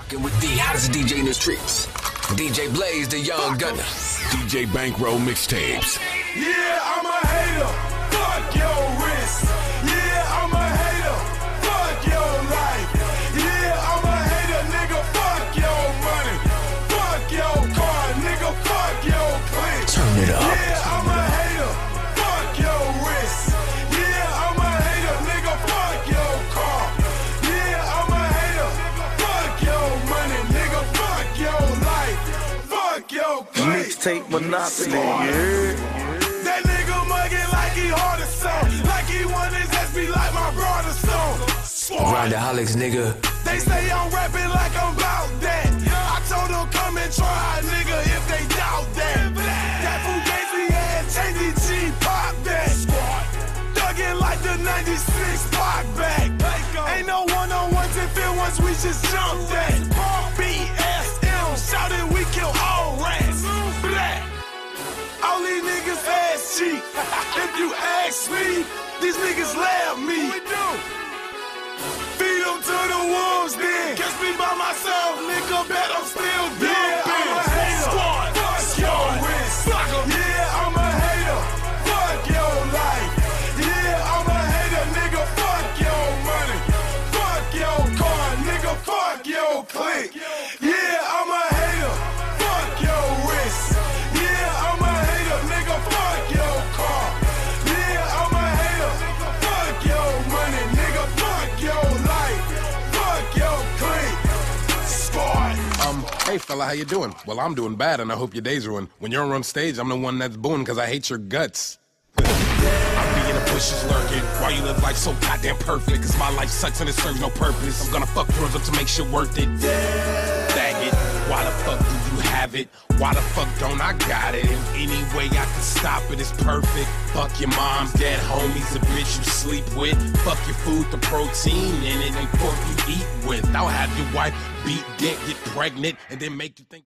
Rockin' with the hottest DJ in the streets. DJ Blaze, the young gunner. DJ Bankroll mixtapes. Yeah, I'm a hater. Fuck your wrist. Yeah, I'm a hater. Fuck your life. Yeah, I'm a hater, nigga. Fuck your money. Fuck your car, nigga. Fuck your clique. Turn it up. Yeah, I'm a hater. Fuck your wrist. Yeah, I'm a hater, nigga. Fuck your car. Yeah, I'm a hater. Fuck your money, nigga. Fuck your life. Fuck your clique. Mixtape Monopoly, yeah. That nigga mugging like he hard as something. Like he want his ass be like my brother song. Grindaholics, nigga. They say I'm rapping like I'm about that. I told them come and try, nigga, if they doubt that. That Fugazi and Changy G pop that. Thuggin' like the 96 pop back. Ain't no one-on-ones and field ones, we just jump that. BSM, shout it, we kill all rats. Black. All these niggas ass cheap. If you ask me, these niggas laugh me. Feed them to the wolves then. Catch me by myself, nigga, bet I'm still dead. Yeah, I'm a hater. Fuck your wrist. Yeah, I'm a hater. Fuck your life. Yeah, I'm a hater, nigga. Fuck your money. Fuck your car, nigga. Fuck your clique. Yeah, I'm a hater. Fuck your wrist. Yeah, I'm a hater, nigga. Fuck your car. Yeah, I'm a hater. Fuck your money, nigga. Fuck your life. Fuck your clique. Squad. Hey fella, how you doing? Well, I'm doing bad, and I hope your day's ruined. When you're on stage, I'm the one that's booing because I hate your guts. I be in the bushes lurking. Why you live life so goddamn perfect? Cause my life sucks and it serves no purpose. I'm gonna fuck girls up to make shit worth it. Bag it. Why the fuck do you have it? Why the fuck don't I got it? And any way I can stop it is perfect. Fuck your mom's dead homies, a bitch you sleep with. Fuck your food, the protein in it, and pork you eat with. I'll have your wife beat dick, get pregnant, and then make you think